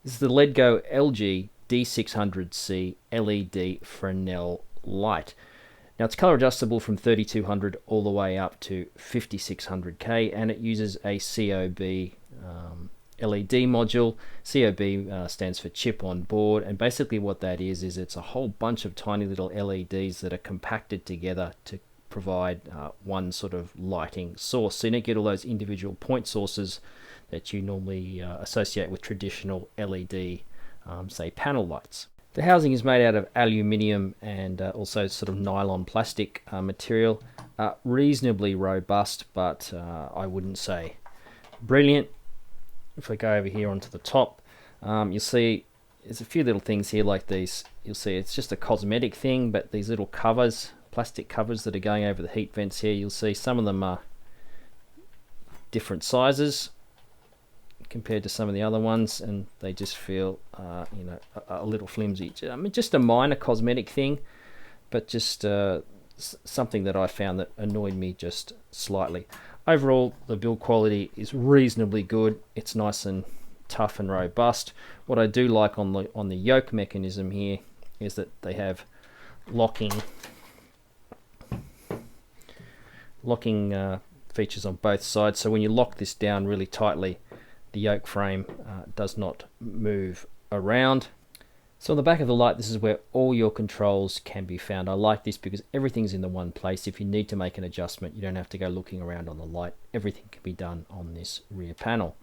This is the Ledgo LG D600C LED Fresnel light. Now it's color adjustable from 3200 all the way up to 5600K, and it uses a COB LED module. COB stands for chip on board, and basically what that is it's a whole bunch of tiny little LEDs that are compacted together to provide one sort of lighting source. So you don't get all those individual point sources that you normally associate with traditional LED, say panel lights. The housing is made out of aluminium and also sort of nylon plastic material. Reasonably robust, but I wouldn't say brilliant. If we go over here onto the top, you'll see there's a few little things here like these. You'll see it's just a cosmetic thing, but these little covers, plastic covers that are going over the heat vents here, you'll see some of them are different sizes compared to some of the other ones, and they just feel a little flimsy. I mean, just a minor cosmetic thing, but just something that I found that annoyed me just slightly. Overall, the build quality is reasonably good. It's nice and tough and robust. What I do like on the yoke mechanism here is that they have locking features on both sides, so when you lock this down really tightly, the yoke frame does not move around. So on the back of the light, this is where all your controls can be found. I like this because everything's in the one place. If you need to make an adjustment, you don't have to go looking around on the light. Everything can be done on this rear panel.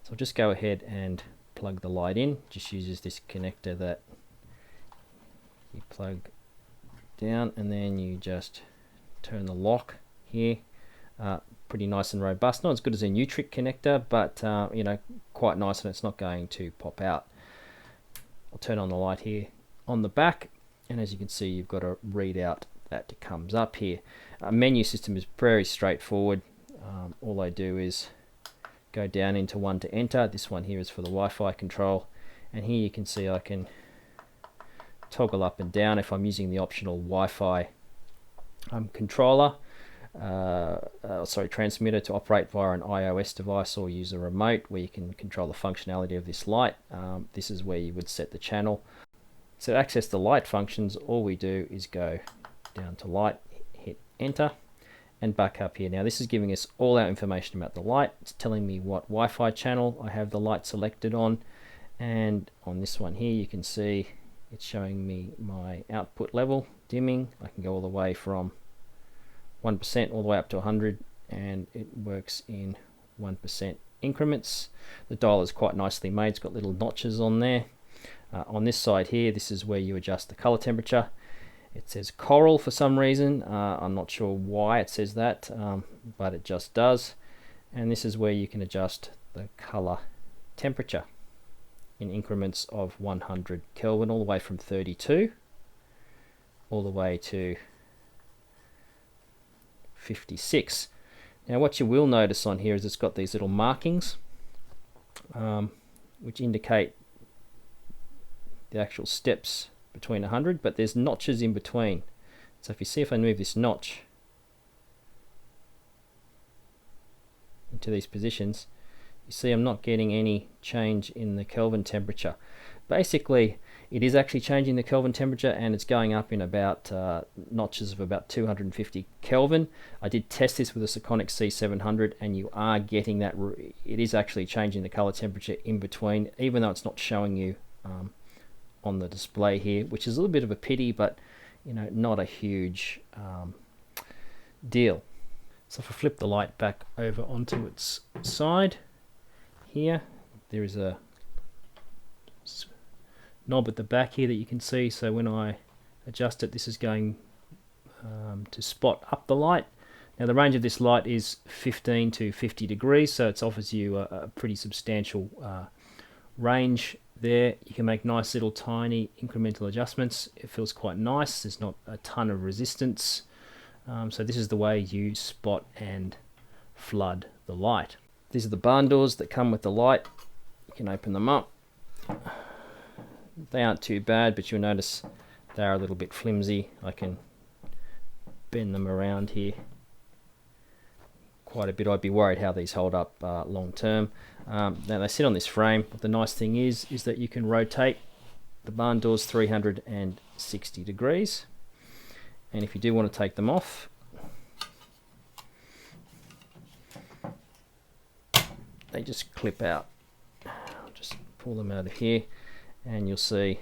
So I'll just go ahead and plug the light in. Just uses this connector that you plug down, and then you just turn the lock here. Pretty nice and robust. Not as good as a Newsshooter connector, but quite nice, and it's not going to pop out. I'll turn on the light here on the back, and as you can see, you've got a readout that comes up here. Menu system is very straightforward. All I do is go down into one to enter. This one here is for the Wi-Fi control, and here you can see I can toggle up and down if I'm using the optional Wi-Fi controller. Transmitter to operate via an iOS device, or use a remote where you can control the functionality of this light. This is where you would set the channel. So to access the light functions, all we do is go down to light, hit enter, and back up here. Now this is giving us all our information about the light. It's telling me what Wi-Fi channel I have the light selected on, and on this one here you can see it's showing me my output level dimming. I can go all the way from 1% all the way up to 100, and it works in 1% increments. The dial is quite nicely made. It's got little notches on there. On this side here, this is where you adjust the color temperature. It says coral for some reason. I'm not sure why it says that, but it just does. And this is where you can adjust the color temperature in increments of 100 Kelvin, all the way from 32 all the way to 56. Now what you will notice on here is it's got these little markings which indicate the actual steps between 100, but there's notches in between. So if you see, if I move this notch into these positions, you see I'm not getting any change in the Kelvin temperature. Basically, it is actually changing the Kelvin temperature, and it's going up in about notches of about 250 Kelvin. I did test this with a Sekonic C700, and you are getting that. It is actually changing the color temperature in between, even though it's not showing you on the display here, which is a little bit of a pity, but not a huge deal. So if I flip the light back over onto its side here, there is a knob at the back here that you can see. So when I adjust it, this is going to spot up the light. Now the range of this light is 15 to 50 degrees, so it offers you a pretty substantial range there. You can make nice little tiny incremental adjustments. It feels quite nice. There's not a ton of resistance. So this is the way you spot and flood the light. These are the barn doors that come with the light. You can open them up. They aren't too bad, but you'll notice they are a little bit flimsy. I can bend them around here quite a bit. I'd be worried how these hold up long term. Now they sit on this frame. But the nice thing is that you can rotate the barn doors 360 degrees, and if you do want to take them off, they just clip out. I'll just pull them out of here, and you'll see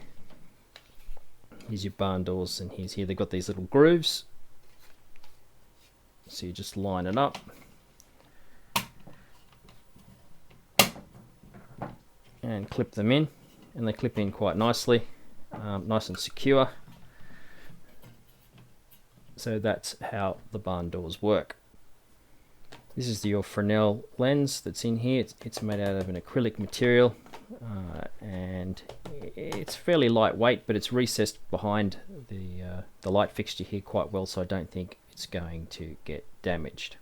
here's your barn doors, and here's here they've got these little grooves, so you just line it up and clip them in, and they clip in quite nicely, nice and secure. So that's how the barn doors work. This is the Orphan L lens that's in here. It's made out of an acrylic material, and it's fairly lightweight, but it's recessed behind the light fixture here quite well, so I don't think it's going to get damaged.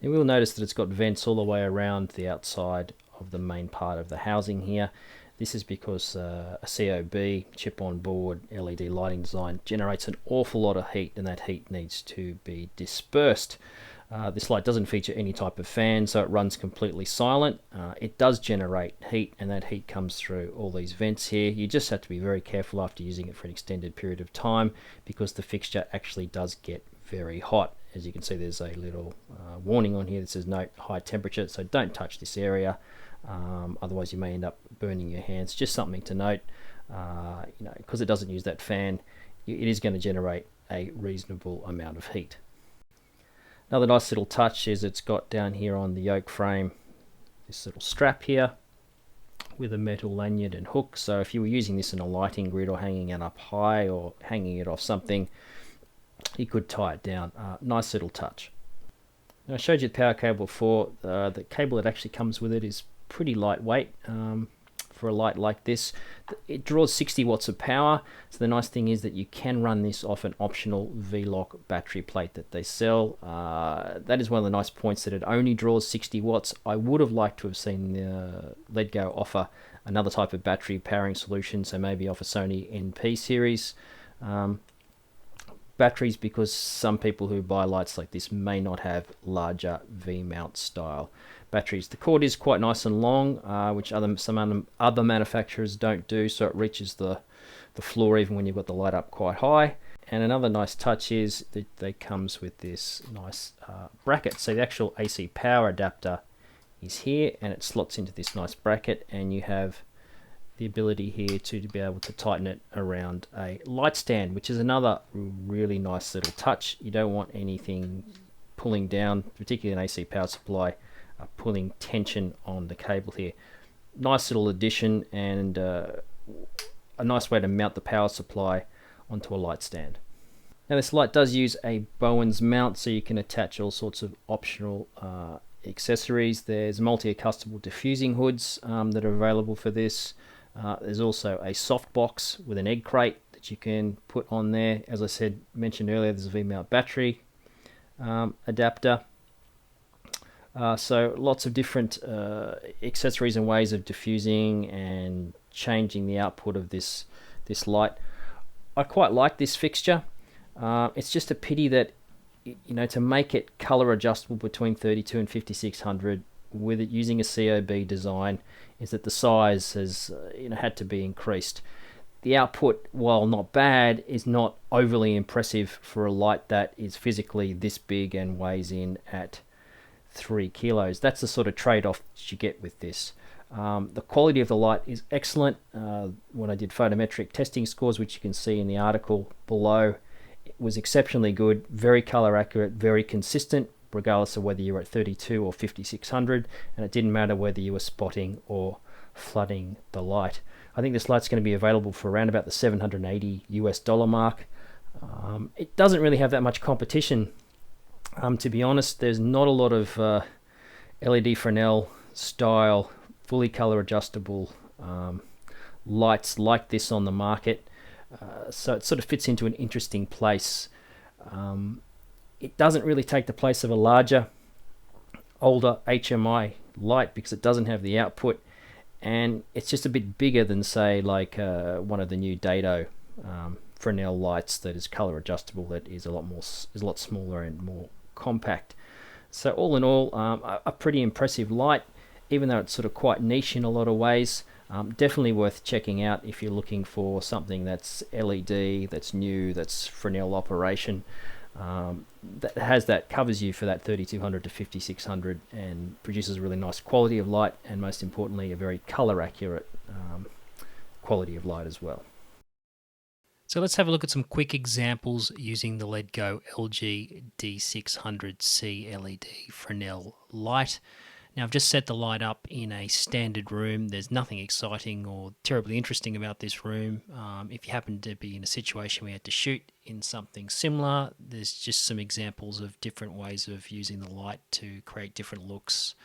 You will notice that it's got vents all the way around the outside of the main part of the housing here. This is because a COB, chip on board LED lighting design, generates an awful lot of heat, and that heat needs to be dispersed. This light doesn't feature any type of fan, so it runs completely silent. It does generate heat, and that heat comes through all these vents here. You just have to be very careful after using it for an extended period of time, because the fixture actually does get very hot. As you can see, there's a little warning on here that says note high temperature, so don't touch this area. Otherwise you may end up burning your hands. Just something to note, because it doesn't use that fan, it is going to generate a reasonable amount of heat. Another nice little touch is it's got down here on the yoke frame this little strap here with a metal lanyard and hook, so if you were using this in a lighting grid or hanging it up high or hanging it off something, you could tie it down. Nice little touch. Now, I showed you the power cable before. The cable that actually comes with it is pretty lightweight for a light like this. It draws 60 watts of power, so the nice thing is that you can run this off an optional V-lock battery plate that they sell. That is one of the nice points, that it only draws 60 watts. I would have liked to have seen Ledgo offer another type of battery powering solution, so maybe off a Sony NP series batteries, because some people who buy lights like this may not have larger V-mount style batteries. The cord is quite nice and long, which some other manufacturers don't do, so it reaches the floor even when you've got the light up quite high. And another nice touch is that they comes with this nice bracket. So the actual AC power adapter is here, and it slots into this nice bracket, and you have the ability here to be able to tighten it around a light stand, which is another really nice little touch. You don't want anything pulling down, particularly an AC power supply, pulling tension on the cable here. Nice little addition, and a nice way to mount the power supply onto a light stand. Now this light does use a Bowens mount, so you can attach all sorts of optional accessories. There's multi-adjustable diffusing hoods that are available for this. There's also a soft box with an egg crate that you can put on there. As I mentioned earlier, there's a V-mount battery adapter. So lots of different accessories and ways of diffusing and changing the output of this light. I quite like this fixture. It's just a pity that, to make it color adjustable between 32 and 5600 with it using a COB design, is that the size has had to be increased. The output, while not bad, is not overly impressive for a light that is physically this big and weighs in at 3 kilos. That's the sort of trade-off that you get with this. The quality of the light is excellent. When I did photometric testing scores, which you can see in the article below, it was exceptionally good, very color accurate, very consistent, regardless of whether you were at 32 or 5600, and it didn't matter whether you were spotting or flooding the light. I think this light's going to be available for around about the $780 US mark. It doesn't really have that much competition. To be honest, there's not a lot of LED Fresnel style, fully color adjustable lights like this on the market. So it sort of fits into an interesting place. It doesn't really take the place of a larger, older HMI light because it doesn't have the output, and it's just a bit bigger than, say, like one of the new Dado Fresnel lights that is color adjustable, that is a lot smaller and more compact. So all in all, a pretty impressive light, even though it's sort of quite niche in a lot of ways. Definitely worth checking out if you're looking for something that's LED, that's new, that's Fresnel operation, that covers you for that 3200 to 5600 and produces a really nice quality of light, and most importantly a very color accurate quality of light as well. So let's have a look at some quick examples using the Ledgo LG D600C LED Fresnel light. Now I've just set the light up in a standard room. There's nothing exciting or terribly interesting about this room. If you happen to be in a situation where you had to shoot in something similar, there's just some examples of different ways of using the light to create different looks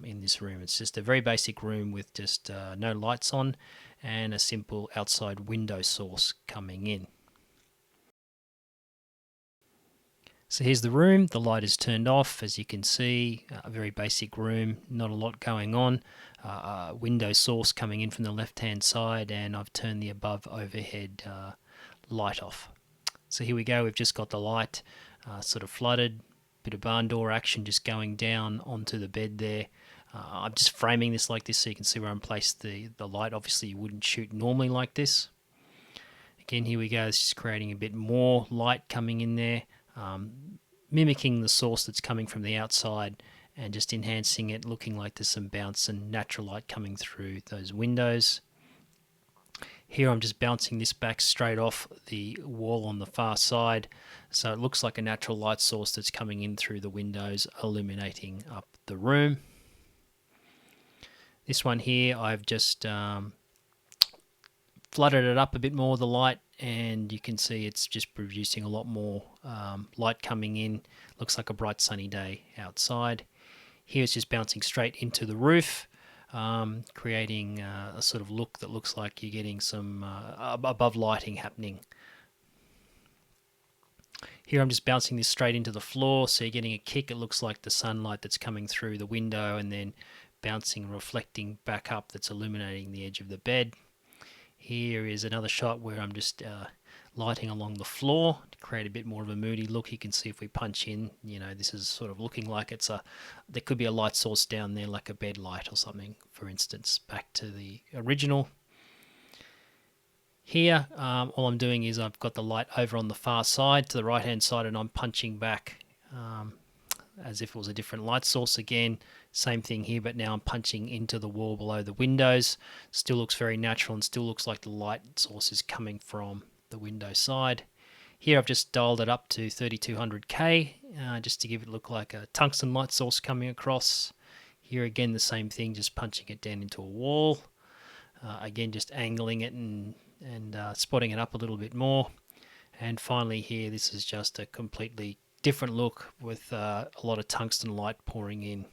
in this room. It's just a very basic room with just no lights on and a simple outside window source coming in. So here's the room. The light is turned off, as you can see. A very basic room, not a lot going on. A window source coming in from the left-hand side, and I've turned the above overhead light off. So here we go. We've just got the light sort of flooded. Bit of barn door action just going down onto the bed there. I'm just framing this like this so you can see where I'm placed the light. Obviously you wouldn't shoot normally like this. Again, here we go. It's just creating a bit more light coming in there, mimicking the source that's coming from the outside and just enhancing it, looking like there's some bounce and natural light coming through those windows. Here I'm just bouncing this back straight off the wall on the far side, so it looks like a natural light source that's coming in through the windows, illuminating up the room. This one here, I've just flooded it up a bit more, the light, and you can see it's just producing a lot more light coming in. Looks like a bright sunny day outside. Here it's just bouncing straight into the roof, creating a sort of look that looks like you're getting some above lighting happening. Here I'm just bouncing this straight into the floor, so you're getting a kick. It looks like the sunlight that's coming through the window and then bouncing, reflecting back up, that's illuminating the edge of the bed. Here is another shot where I'm just lighting along the floor to create a bit more of a moody look. You can see if we punch in, you know, this is sort of looking like there could be a light source down there, like a bed light or something, for instance. Back to the original. Here, all I'm doing is I've got the light over on the far side to the right hand side, and I'm punching back as if it was a different light source again. Same thing here, but now I'm punching into the wall below the windows. Still looks very natural and still looks like the light source is coming from the window side. Here I've just dialed it up to 3200K just to give it look like a tungsten light source coming across. Here again the same thing, just punching it down into a wall. Again just angling it and spotting it up a little bit more. And finally here, this is just a completely different look with a lot of tungsten light pouring in.